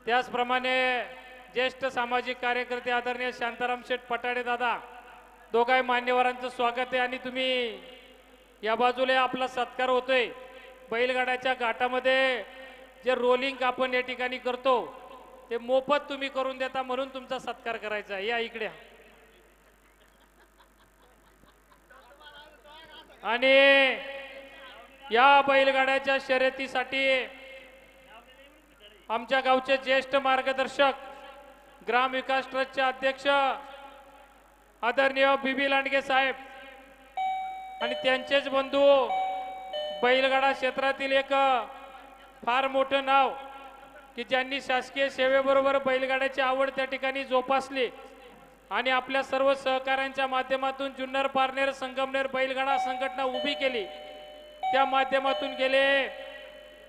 त्याचप्रमाणे ज्येष्ठ सामाजिक कार्यकर्ते आदरणीय शांताराम शेठ पटाडे दादा दोघाही मान्यवरांचं स्वागत आहे। आणि तुम्ही या बाजूला आपला सत्कार होतोय बैलगाड्याच्या घाटामध्ये जे रोलिंग आपण या ठिकाणी करतो ते मोफत तुम्ही करून देता म्हणून तुमचा सत्कार करायचा आहे। या इकडे आणि या बैलगाड्याच्या शर्यतीसाठी आमच्या गावचे ज्येष्ठ मार्गदर्शक ग्राम विकास ट्रस्टचे अध्यक्ष आदरणीय बीबी लांडगे साहेब आणि त्यांचेच बंधू बैलगाडा क्षेत्रातील एक फार मोठं नाव की ज्यांनी शासकीय सेवेबरोबर बैलगाड्याची आवड त्या ठिकाणी जोपासली आणि आपल्या सर्व सहकाऱ्यांच्या माध्यमातून जुन्नर पारनेर संगमनेर बैलगाडा संघटना उभी केली। त्या माध्यमातून गेले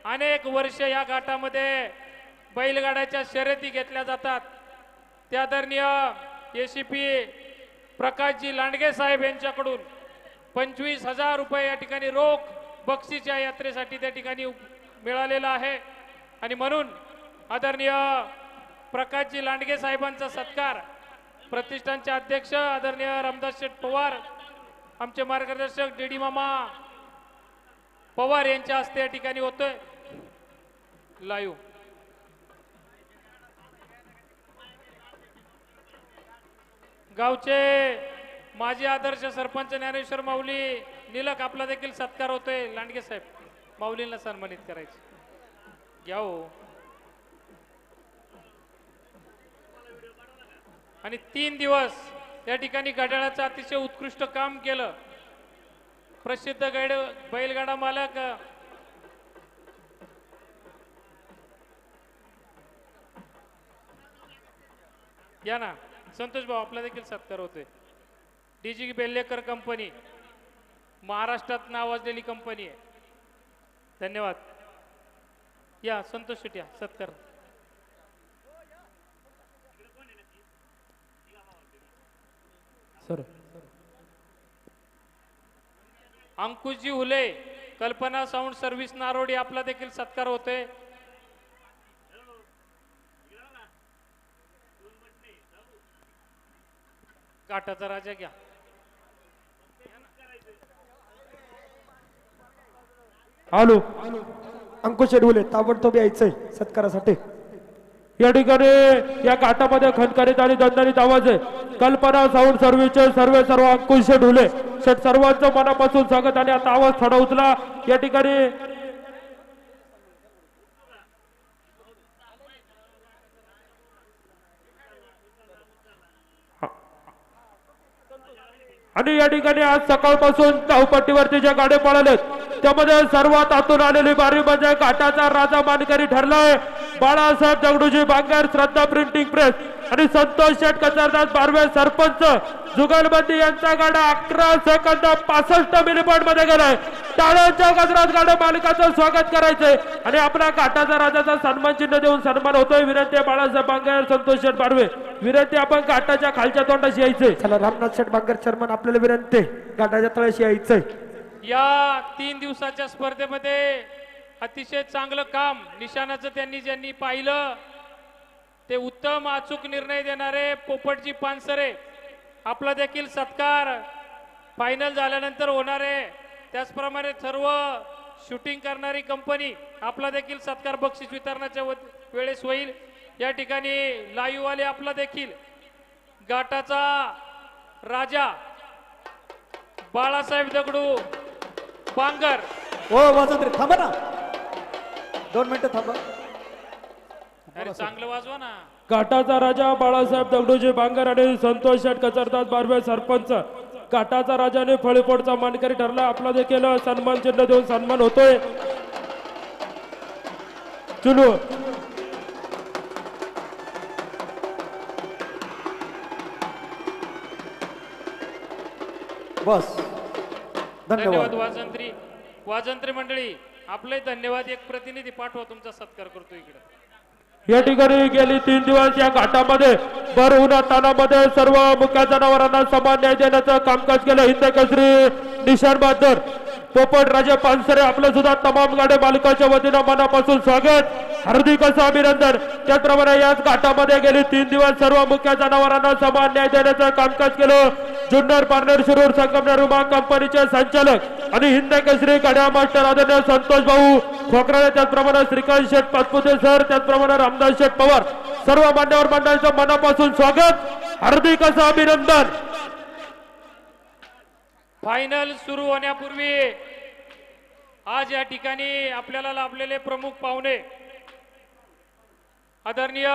अनेक वर्ष या घाटामध्ये बैलगाड्याच्या शर्यती घेतल्या जातात। त्या आदरणीय एसीपी प्रकाशजी लांडगे साहेब यांच्याकडून 25,000 रुपये या ठिकाणी रोख बक्षीस या यात्रेसाठी त्या ठिकाणी मिळालेला आहे। आणि म्हणून आदरणीय प्रकाशजी लांडगे साहेबांचा सत्कार प्रतिष्ठानचे अध्यक्ष आदरणीय रामदास शेठ पवार आमचे मार्गदर्शक डीडी मामा पवार यांच्या हस्ते या ठिकाणी होतोय। लाईव्ह गावचे माजी आदर्श सरपंच ज्ञानेश्वर माऊली निलक आपला देखील सत्कार होतोय। लांडगे साहेब माऊलींना सन्मानित करायचे घ्या हो। आणि 3 दिवस या ठिकाणी घड्याळाचं अतिशय उत्कृष्ट काम केलं। प्रसिद्ध बैलगाडा मालक या ना संतोष भाऊ आपला देखील सत्कार होतोय। डीजी बेल्लेकर कंपनी महाराष्ट्रात नावाजलेली कंपनी आहे। धन्यवाद। या संतोष शेट्टी सत्कार सर अंकुशजी हुले कल्पना साऊंड सर्व्हिस नारोडी आपला देखील सत्कार होतोय। काटाचा राजा घ्या। हॅलो अंकुश शेडवले ताबडतोब यायचंय सत्कारासाठी। या ठिकाणी या घाटामध्ये खणखणीत आणि दणदणीत आवाज आहे। कल्पना साऊंड सर्व्हिसचे सर्व अंकुश ढुले शेठ सर्वांचं मनापासून स्वागत। आणि आता आवाज थोडा उचला या ठिकाणी आणि या ठिकाणी आज सकाळपासून धावपट्टीवरती ज्या गाड्या पळालेत त्यामध्ये सर्वात आतून आलेली बारी म्हणजे घाटाचा राजा मानकरी ठरलाय बाळासाहेब दगडूजी बांगर श्रद्धा प्रिंटिंग प्रेस आणि संतोष शेठ कचरदास बारवे सरपंच जुगलबंदी यांचा गाडा 11 सेकंद 65 मिनिट मध्ये गेलाय। टाळ्यांच्या गजरात गाड्या मालकाचं स्वागत करायचंय आणि आपला घाटाचा राजाचा सन्मान चिन्ह देऊन सन्मान होतोय। विनंती बाळासाहेब बांगर संतोष शेठ बारवे विनंती आपण घाटाच्या खालच्या तोंडाशी यायचंय। चला रामनाथ शेठ बांगर चर्मन आपल्याला विनंती घाटाच्या तळाशी यायचंय। या 3 दिवसाच्या स्पर्धेमध्ये अतिशय चांगलं काम निशाणाचं त्यांनी ज्यांनी पाहिलं ते उत्तम अचूक निर्णय देणारे पोपटजी पानसरे आपला देखील सत्कार फायनल झाल्यानंतर होणार आहे। त्याचप्रमाणे सर्व शूटिंग करणारी कंपनी आपला देखील सत्कार बक्षीस वितरणाच्या वेळेस होईल। या ठिकाणी लाईव्ह वाले आपला देखील घाटाचा राजा बाळासाहेब दगडू बांगर हो वाजत रे थांबा ना 2 मिनिटं थांबा। अरे चांगलं वाजवा ना। घाटाचा राजा बाळासाहेब दगडूजी बांगर आणि संतोष शेठ कचरदास बारवे सरपंच घाटाचा राजाने फळीपोडचा मानकरी ठरला। आपला देखील सन्मान चिन्ह देऊन सन्मान होतोय। चलो बस धन्यवाद वाजंत्री मंडळी आपले धन्यवाद। एक प्रतिनिधी पाठवा तुमचा सत्कार करतो इकडे। या ठिकाणी गेली 3 दिवस या घाटामध्ये भर उन्हात तानामध्ये सर्व मुख्य जनावरांना समान न्याय देण्याचं कामकाज केलं। हिंद केसरी निशाण बहादूर पोपट राजे पानसरे आपलं सुद्धा तमाम गाडे मालकाच्या वतीनं मनापासून स्वागत, हार्दिक असं अभिनंदन. त्याचप्रमाणे याच घाटामध्ये गेली 3 दिवस सर्व मुख्य जनावरांना समान न्याय देण्याचं कामकाज केलं. जुन्नर पारनेर शिरूर संगमनेर विमा कंपनीचे संचालक आणि हिंद केसरी गाड्या मास्टर आदरणीय संतोष भाऊ खोकराळे, त्याचप्रमाणे श्रीकांत शेठ पाचपुते सर, त्याचप्रमाणे रामदास शेठ पवार, सर्व मान्यवर मंडळाचं मनापासून स्वागत, हार्दिक असं अभिनंदन. फायनल सुरू होण्यापूर्वी आज या ठिकाणी आपल्याला लाभलेले प्रमुख पाहुणे आदरणीय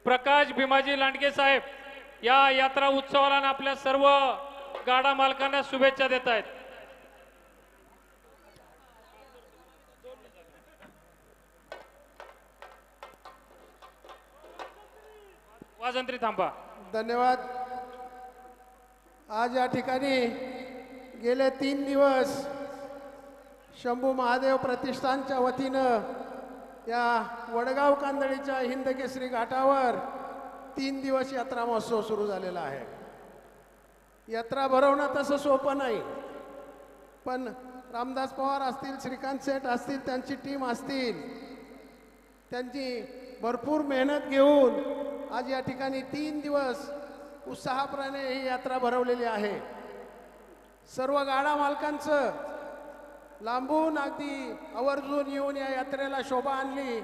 प्रकाश भीमाजी लांडगे साहेब या यात्रा उत्सवाला आणि आपल्या सर्व गाडा मालकांना शुभेच्छा देत आहेत. वाजंत्री थांबा. धन्यवाद. आज या ठिकाणी गेले 3 दिवस शंभू महादेव प्रतिष्ठानच्या वतीनं या वडगाव कांदळीच्या हिंदकेसरी घाटावर 3 दिवस यात्रा महोत्सव सुरू झालेला आहे. यात्रा भरवणं तसं सोपं नाही, पण रामदास पवार असतील, श्रीकांत शेठ असतील, त्यांची टीम असतील, त्यांची भरपूर मेहनत घेऊन आज या ठिकाणी 3 दिवस उत्साहाप्रमाणे ही यात्रा भरवलेली आहे. सर्व गाडा मालकांचं लांबून अगदी आवर्जून येऊन या यात्रेला शोभा आणली.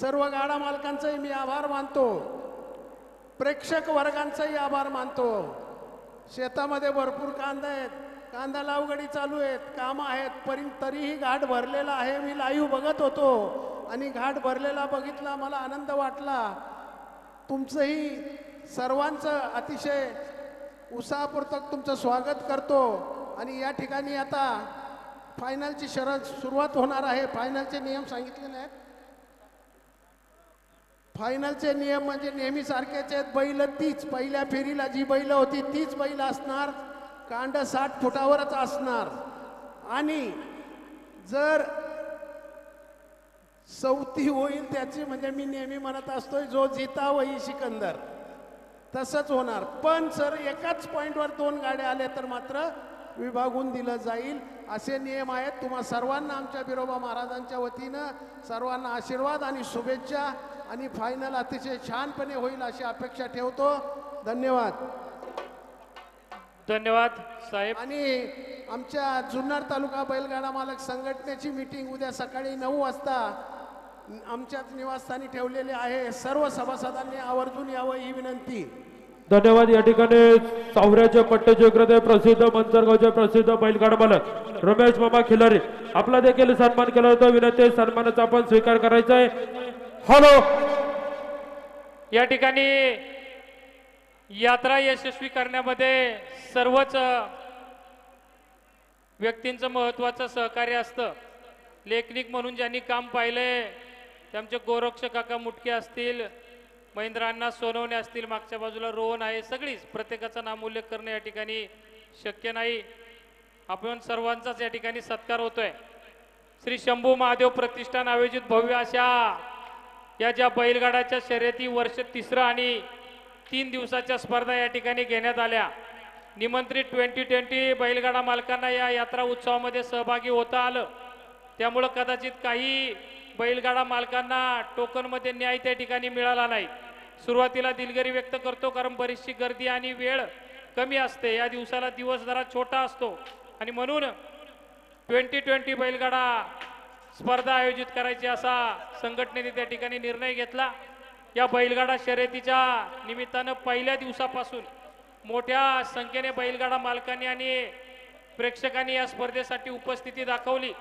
सर्व गाडा मालकांचंही मी आभार मानतो, प्रेक्षक वर्गांचाही आभार मानतो. शेतामध्ये भरपूर कांदा आहेत, कांदा लावगडी चालू आहेत, कामं आहेत, तरीही घाट भरलेला आहे. मी लाईव्ह बघत होतो आणि घाट भरलेला बघितला, मला आनंद वाटला. तुमचंही सर्वांचं अतिशय उत्साहपूर्वक तुमचं स्वागत करतो. आणि या ठिकाणी आता फायनलची शर्यत सुरुवात होणार आहे. फायनलचे नियम सांगितलेले आहेत. फायनलचे नियम म्हणजे नेहमी सारखेच आहेत. बैल तीच, पहिल्या फेरीला जी बैल होती तीच बैल असणार. कांड 60 फुटावरच असणार. आणि जर सवती होईल त्याची, म्हणजे मी नेहमी म्हणत असतोय, जो जिता वही सिकंदर, तसंच होणार. पण सर एकाच पॉइंटवर 2 गाड्या आले तर मात्र विभागून दिलं जाईल, असे नियम आहेत. तुम्हा सर्वांना आमच्या बिरोबा महाराजांच्या वतीनं सर्वांना आशीर्वाद आणि शुभेच्छा. आणि फायनल अतिशय छानपणे होईल अशी अपेक्षा ठेवतो. धन्यवाद. धन्यवाद साहेब. आणि आमच्या जुन्नर तालुका बैलगाडा मालक संघटनेची मीटिंग उद्या सकाळी 9 वाजता आमच्याच निवासस्थानी ठेवलेली आहे. सर्व सभासदांनी आवर्जून यावं ही विनंती. धन्यवाद. या ठिकाणी सावऱ्याचे पट्टेचे विक्रेते, प्रसिद्ध मंचरगावचे प्रसिद्ध बैलगाडा मालक रमेश मामा खिलारी, आपला देखील सन्मान केला होता. विनंती, सन्मानाचा आपण स्वीकार करायचा आहे. हॅलो. या ठिकाणी यात्रा यशस्वी करण्यामध्ये सर्वच व्यक्तींचं महत्वाचं सहकार्य असतं. लेखनिक म्हणून ज्यांनी काम पाहिले त्यांचे गोरक्ष काका मुटके असतील, महेंद्रांना सोनवणे असतील, मागच्या बाजूला रोहन आहे, सगळीच प्रत्येकाचा नामोल्लेख करणं या ठिकाणी शक्य नाही. आपण सर्वांचाच या ठिकाणी सत्कार होतोय. श्री शंभू महादेव प्रतिष्ठान आयोजित भव्य अशा या ज्या बैलगाड्याच्या शर्यती वर्ष 3रं आणि 3 दिवसाच्या स्पर्धा या ठिकाणी घेण्यात आल्या. निमंत्रित 2020 बैलगाडा मालकांना या यात्रा उत्सवामध्ये सहभागी होता आलं. त्यामुळं कदाचित काही बैलगाडा मालकांना टोकनमध्ये न्याय त्या ठिकाणी मिळाला नाही. सुरुवातीला दिलगिरी व्यक्त करतो, कारण बरीचशी गर्दी आणि वेळ कमी असते. या दिवसाला दिवस जरा छोटा असतो आणि म्हणून 2020 बैलगाडा स्पर्धा आयोजित करायची असा संघटनेने त्या ठिकाणी निर्णय घेतला. या बैलगाडा शर्यतीच्या निमित्तानं पहिल्या दिवसापासून मोठ्या संख्येने बैलगाडा मालकांनी आणि प्रेक्षकांनी या स्पर्धेसाठी उपस्थिती दाखवली.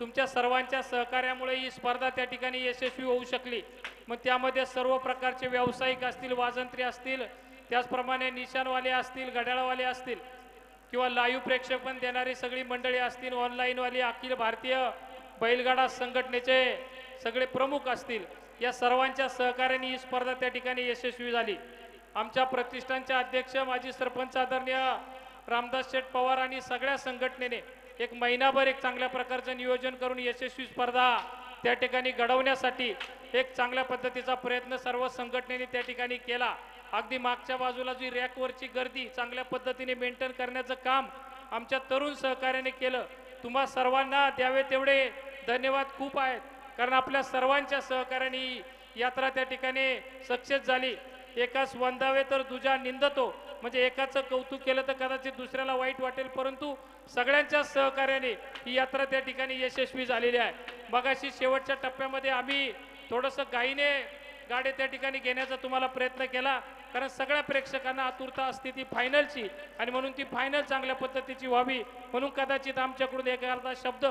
तुमच्या सर्वांच्या सहकार्यामुळे ही स्पर्धा त्या ठिकाणी यशस्वी होऊ शकली. मग त्यामध्ये सर्व प्रकारचे व्यावसायिक असतील, वाजंत्री असतील, त्याचप्रमाणे निशाणवाले असतील, घड्याळवाले असतील, किंवा लाईव्ह प्रेक्षेपण देणारी सगळी मंडळी असतील, ऑनलाईनवाली, अखिल भारतीय बैलगाडा संघटनेचे सगळे प्रमुख असतील, या सर्वांच्या सहकार्याने ही स्पर्धा त्या ठिकाणी यशस्वी झाली. आमच्या प्रतिष्ठानचे अध्यक्ष माजी सरपंच आदरणीय रामदास शेठ पवार आणि सगळ्या संघटनेने एक महिनाभर एक चांगल्या प्रकारचं नियोजन करून यशस्वी स्पर्धा त्या ठिकाणी घडवण्यासाठी एक चांगल्या पद्धतीचा प्रयत्न सर्व संघटनेने त्या ठिकाणी केला. अगदी मागच्या बाजूला जी रॅकवरची गर्दी चांगल्या पद्धतीने मेंटेन करण्याचं काम आमच्या तरुण सहकार्याने केलं. तुम्हा सर्वांना द्यावे तेवढे धन्यवाद खूप आहेत, कारण आपल्या सर्वांच्या सहकार्याने ही यात्रा त्या ठिकाणी सक्सेस झाली. एकाच वंदावे तर दुजा निंदतो, म्हणजे एकाचं कौतुक केलं तर कदाचित दुसऱ्याला वाईट वाटेल, परंतु सगळ्यांच्या सहकार्याने ही यात्रा त्या ठिकाणी यशस्वी झालेली आहे. मगाशी शेवटच्या टप्प्यामध्ये आम्ही थोडंसं गाईने गाडी त्या ठिकाणी घेण्याचा तुम्हाला प्रयत्न केला, कारण सगळ्या प्रेक्षकांना आतुरता असते ती फायनलची, आणि म्हणून ती फायनल चांगल्या पद्धतीची व्हावी म्हणून कदाचित आमच्याकडून एक अर्धा शब्द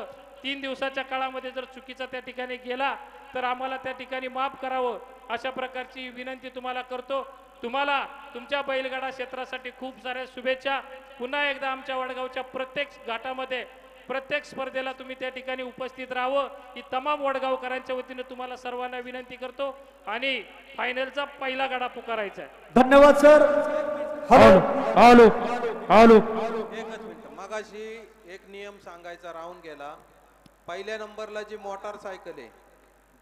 3 दिवसाच्या काळामध्ये जर चुकीचा त्या ठिकाणी गेला तर आम्हाला त्या ठिकाणी माफ करावं, अशा प्रकारची विनंती तुम्हाला करतो. तुम्हाला तुमच्या बैलगाडा क्षेत्रासाठी खूप साऱ्या शुभेच्छा. पुन्हा एकदा आमच्या वडगावच्या प्रत्येक घाटामध्ये प्रत्येक स्पर्धेला तुम्ही त्या ठिकाणी उपस्थित राहावं ही तमाम वडगावकरांच्या वतीने तुम्हाला सर्वांना विनंती करतो, आणि फायनलचा पहिला गाडा पुकारायचा आहे. धन्यवाद सर. आलो आलो आलो. एकच मिनिट, मगाशी एक नियम सांगायचा राहून गेला. पहिल्या नंबरला जी मोटारसायकल आहे,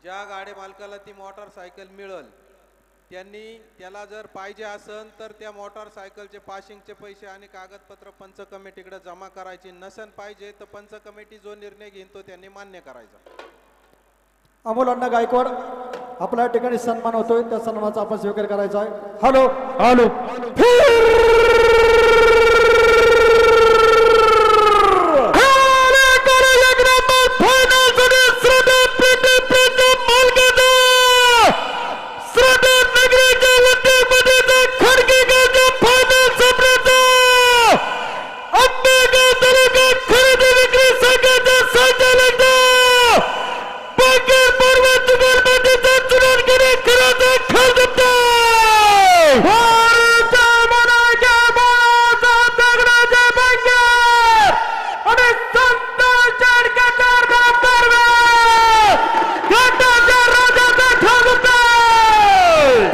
ज्या गाडी मालकाला ती मोटारसायकल मिळल त्यांनी त्याला जर पाहिजे असन तर त्या मोटारसायकलचे पासिंगचे पैसे आणि कागदपत्र पंच कमिटीकडे जमा करायची. नसन पाहिजे तर पंच कमिटी जो निर्णय घेईन तो त्यांनी मान्य करायचा. अमोल अण्णा गायकवाड आपल्या ठिकाणी सन्मान होतोय, त्या सन्मानाचा आपण स्वीकार करायचा आहे. हॅलो आलो.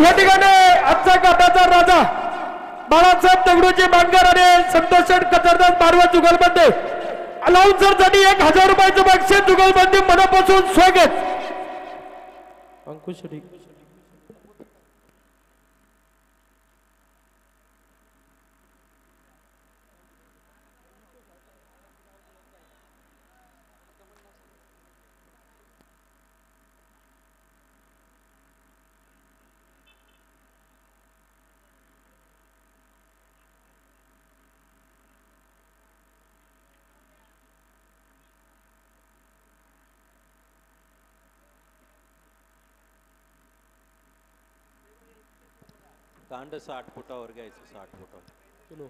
या ठिकाणी आजचा घाटाचा राजा बाळासाहेब दगडूजी बांगर आणि संतोष कचरदास बारवा जुगलबंदी अलाउन्सरसाठी 1000 रुपयाचं बक्षीस. जुगलबंदी मनापासून स्वागत. अंकुश दांड 60 फुटावर घ्यायचं, 60 फुटावर.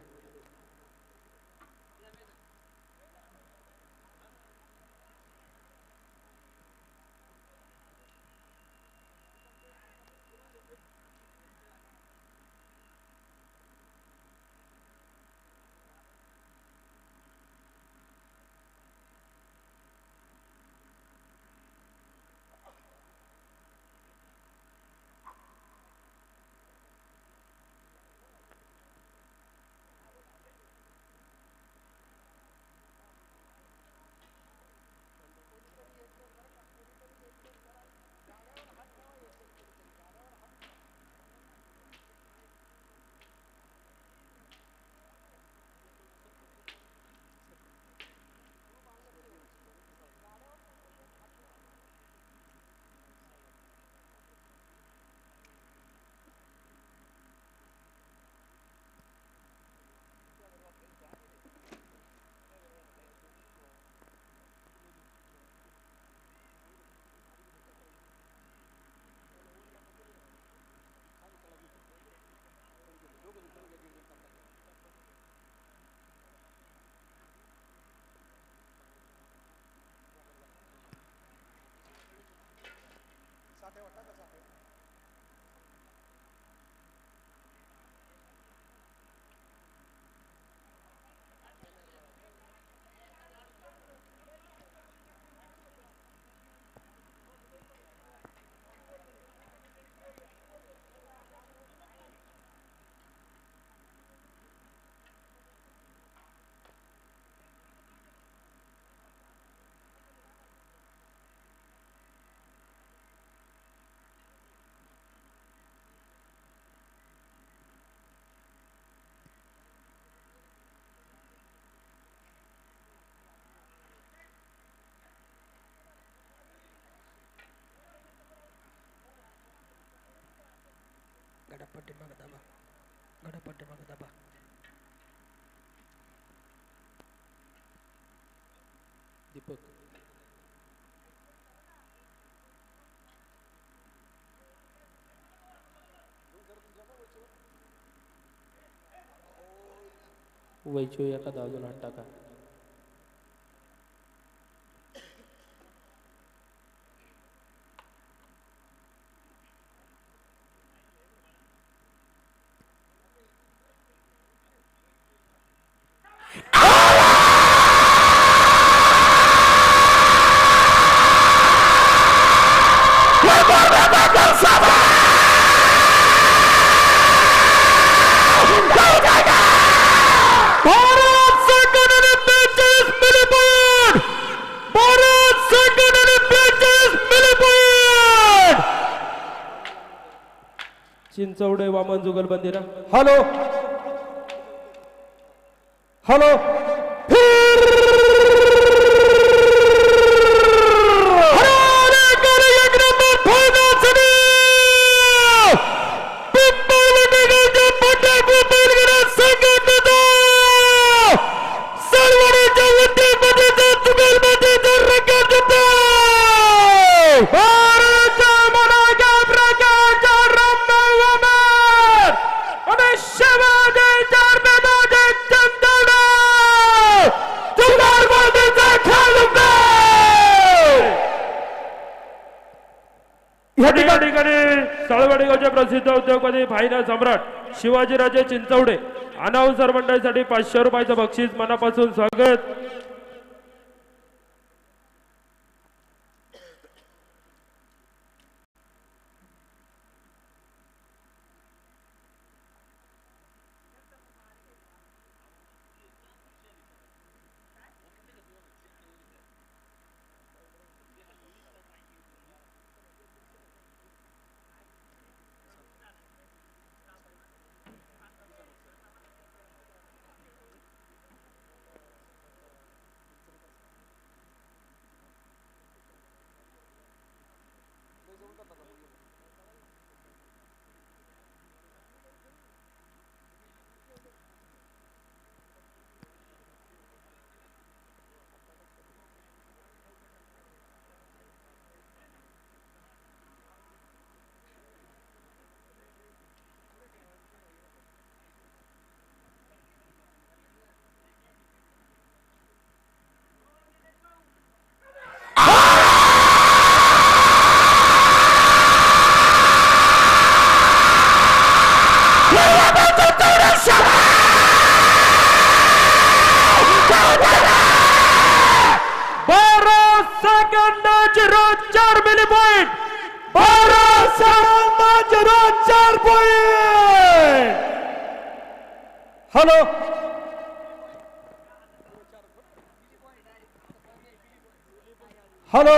गडापट्टी माग दाबा गडापट्टी माग दाबा दीपक वैचू एखादा अजून हात टाका चिंचवडे वामन जुगलबंदीला हॅलो हॅलो या ठिकाणी साळवाडी गावचे प्रसिद्ध उद्योगपती फायनल सम्राट शिवाजीराजे चिंचवडे अनाउन्सर मंडळीसाठी 500 रुपयाचं बक्षीस मनापासून स्वागत. हॅलो हॅलो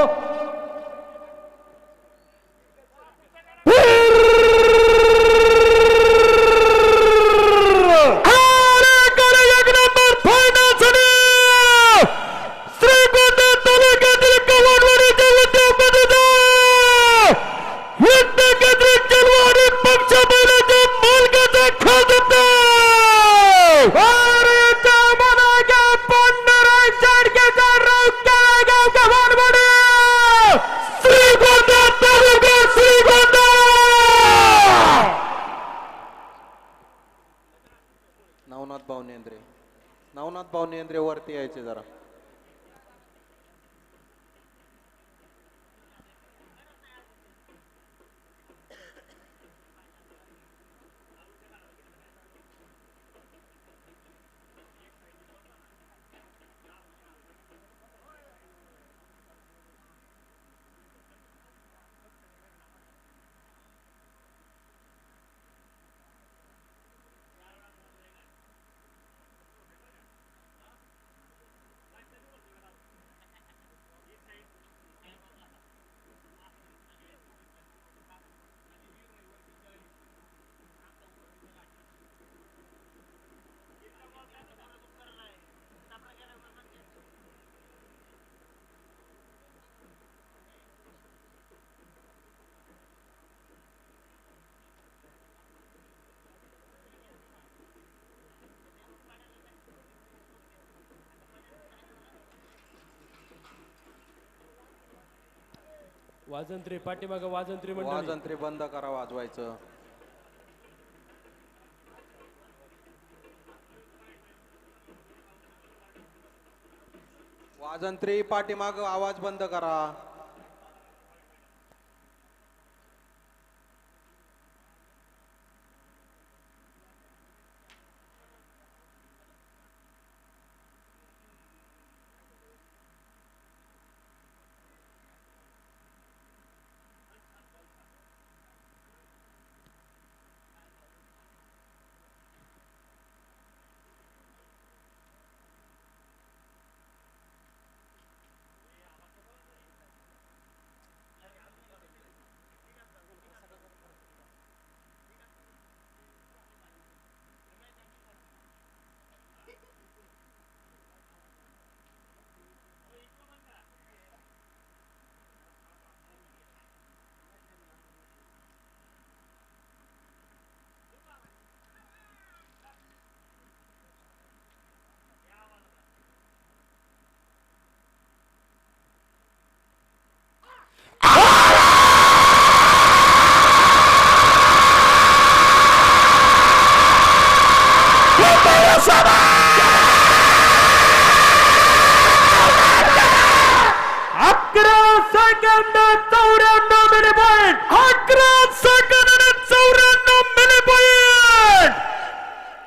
नवनाथ भाऊ वरती यायचे जरा. वाजंत्री पाठीमाग वाजंत्री मंडळी वाजंत्री बंद करा वाजवायचं. वाजंत्री पाठीमाग आवाज बंद करा.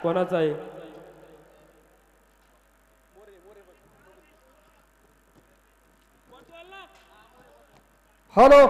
कोणाचा आहे? हॅलो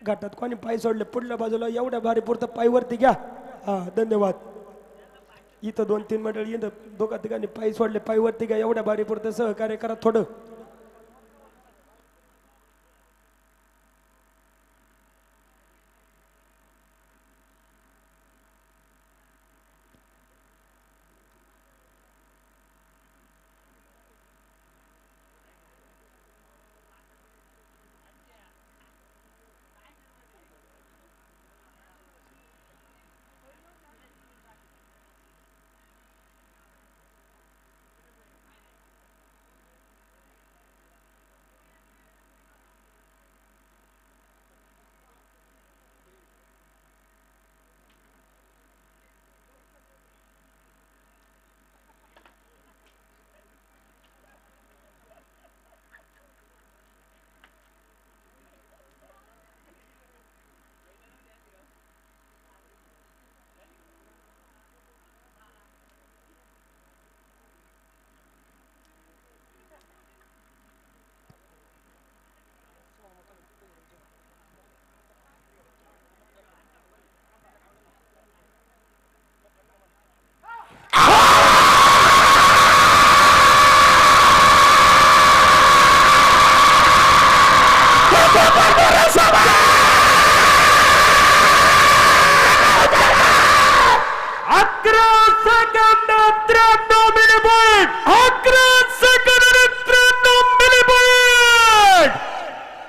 घाटात कोणी पाय सोडले पुढल्या बाजूला एवढ्या भारी पुरतं पाय वरती घ्या. हा धन्यवाद. इथं 2-3 मंडळी इथं दोघा ठिकाणी पाय सोडले पाय वरती घ्या. एवढ्या भारी पुरतं सहकार्य करा थोडं.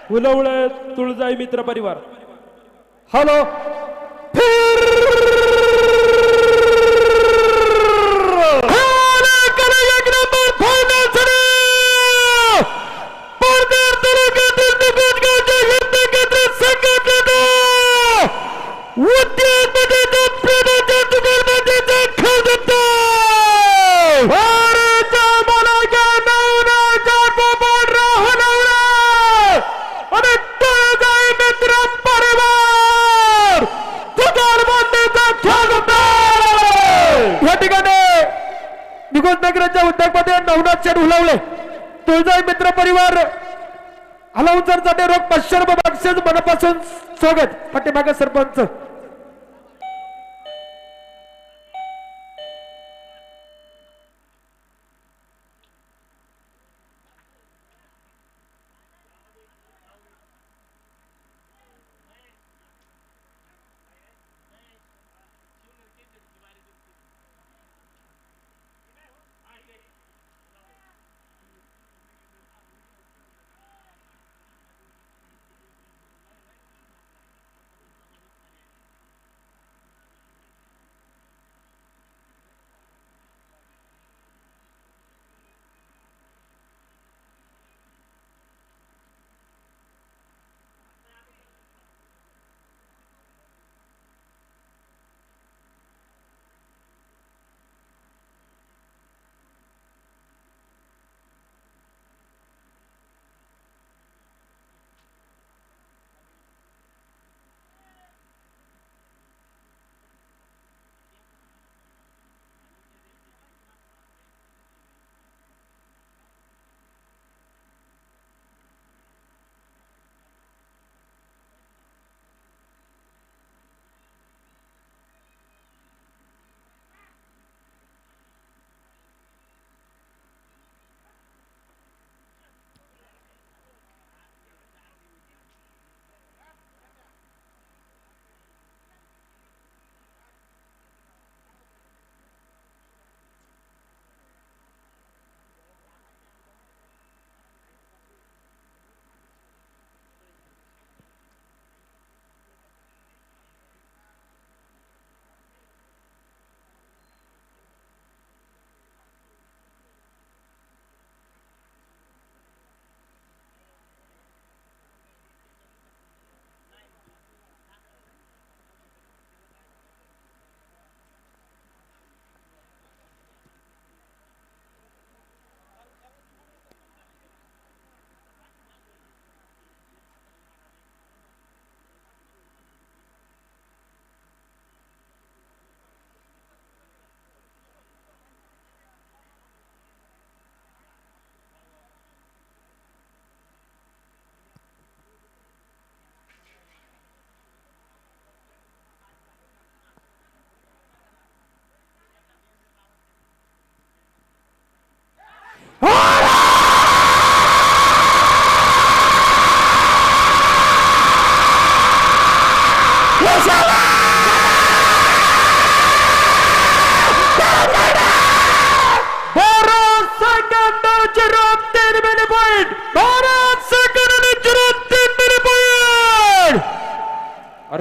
फुलवळे तुळजाई मित्र परिवार. हॅलो या ठिकाणी निघून नगराच्या उद्योगमध्ये नवनाथ शेठ हुलवले तुळजाई मित्र परिवार अलाउन्सरसाठी रोख 500 रुपये बक्षीस मनापासून स्वागत पाठीमागे सरपंच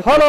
हॅलो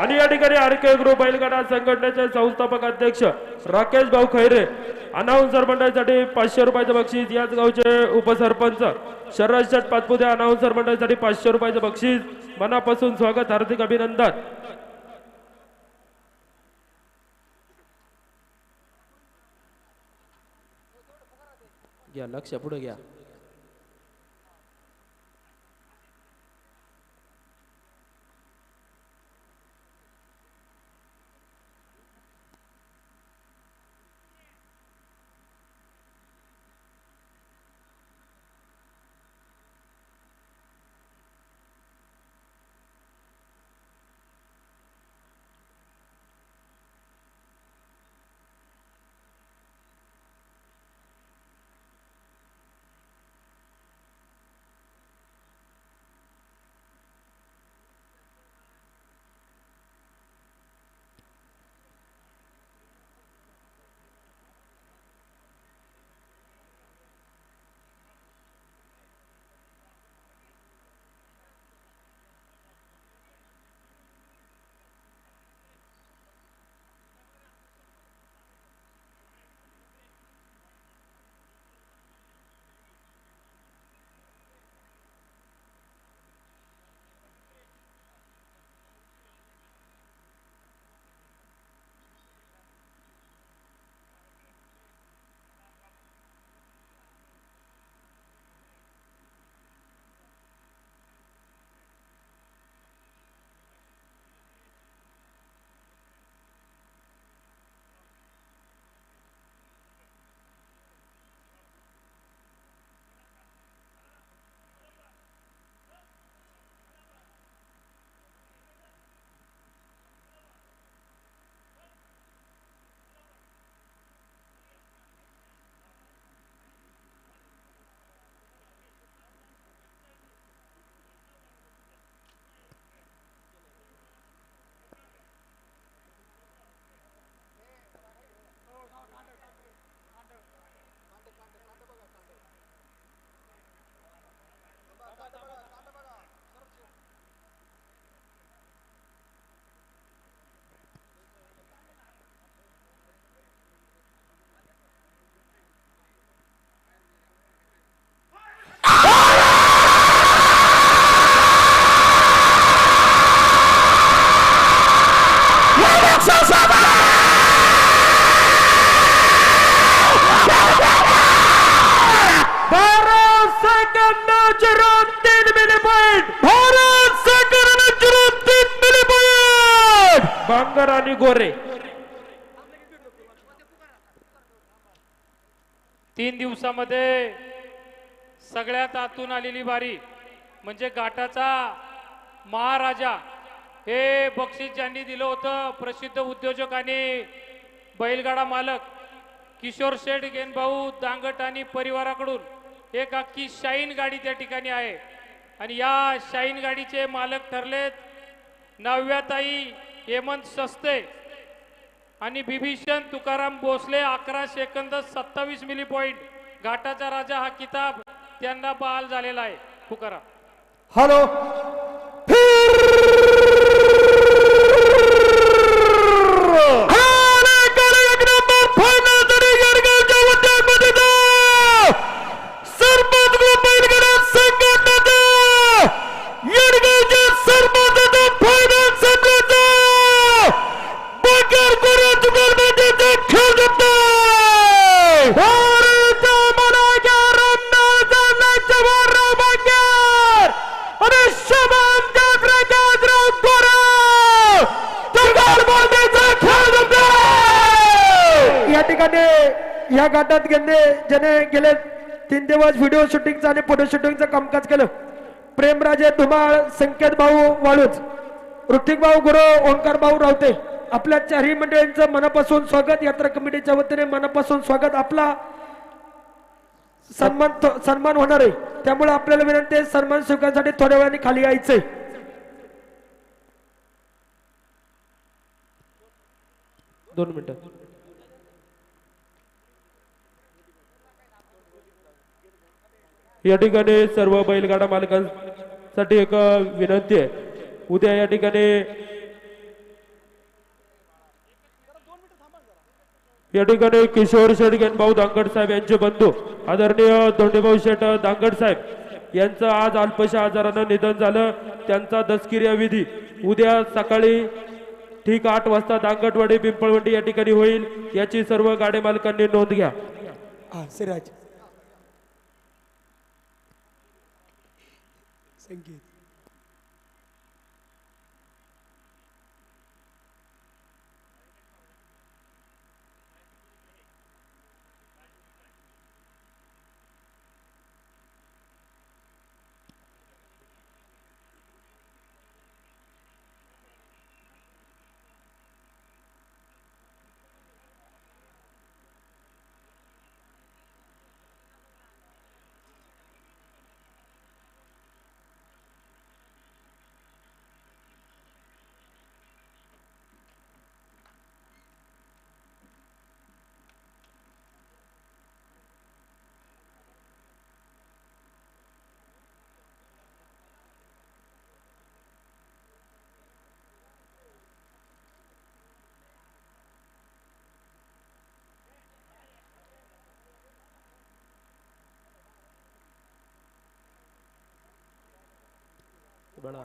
आणि या ठिकाणी आरके ग्रुप बैलगाडा संघटनेचे संस्थापक अध्यक्ष राकेश भाऊ खैरे अनाउन्सर मंडळासाठी 500 रुपयाचं बक्षीस याच गावचे उपसरपंच शरद शेठ पाचपुते अनाउन्सर मंडळासाठी 500 रुपयाचं बक्षीस मनापासून स्वागत हार्दिक अभिनंदन घ्या लक्ष पुढे घ्या आणि गोरे. 3 दिवसामध्ये सगळ्यात आतून आलेली बारी म्हणजे घाटाचा महाराजा. हे बक्षीस ज्यांनी दिलं होतं प्रसिद्ध उद्योजक आणि बैलगाडा मालक किशोर शेठ गेनभाऊ दांगट आणि परिवाराकडून एक अख्खी शाईन गाडी त्या ठिकाणी आहे. आणि या शाईन गाडीचे मालक ठरलेत नव्याताई हेमंत सस्ते आणि Bibhishan Tukaram Bhosale. 11 second 27 milli point. घाटाचा राजा हा किताब त्यांना बहाल झालेला आहे. तुकाराम हॅलो या ठिकाणी या घाटात ज्याने गेले 3 दिवस व्हिडिओ शूटिंगचं आणि फोटो शूटिंगचं कामकाज केलं प्रेमराजे धुमाळ, संकेत भाऊ वाळूज, ऋतिक भाऊ गुरु, ओंकार भाऊ रावते, आपल्या चारही मंडळींचं मनापासून स्वागत. यात्रा कमिटीच्या वतीने मनापासून स्वागत. आपला सन्मान होणार आहे त्यामुळे आपल्याला विनंती आहे सन्मान स्वीकारण्यासाठी थोड्या वेळाने खाली यायचंय. दोन मिनिटं. या ठिकाणी सर्व बैलगाडा मालकांसाठी एक विनंती आहे. उद्या या ठिकाणी किशोर शेठ गेनभाऊ दांगड साहेब यांचे बंधू आदरणीय धोंडेभाऊ शेठ दांगड साहेब यांचं आज अल्पशा आजारानं निधन झालं. त्यांचा दसकिर्या विधी उद्या सकाळी ठीक 8 वाजता दांगटवाडी पिंपळवंडी या ठिकाणी होईल. याची सर्व गाडे मालकांनी नोंद घ्या. सिराज संगीत बडा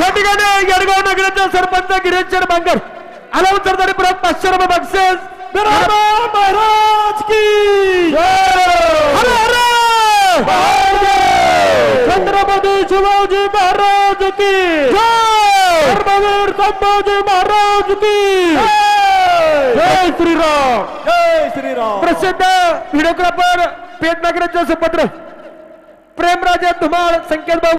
या ठिकाणी येडगाव नगराचे सरपंच गिरीशचंद्र बांगर अलाउन्सर तरी परत 500 रुपये बक्षीस महाराज की हरे हरे छत्रपती शिवाजी महाराज की धर्मवीर संभाजी महाराज की जय श्रीराम. जय श्रीराम. प्रसिद्ध व्हिडिओग्राफर पेटनगराचे सुपुत्र प्रेमराजे धुमाळ संकेत भाऊ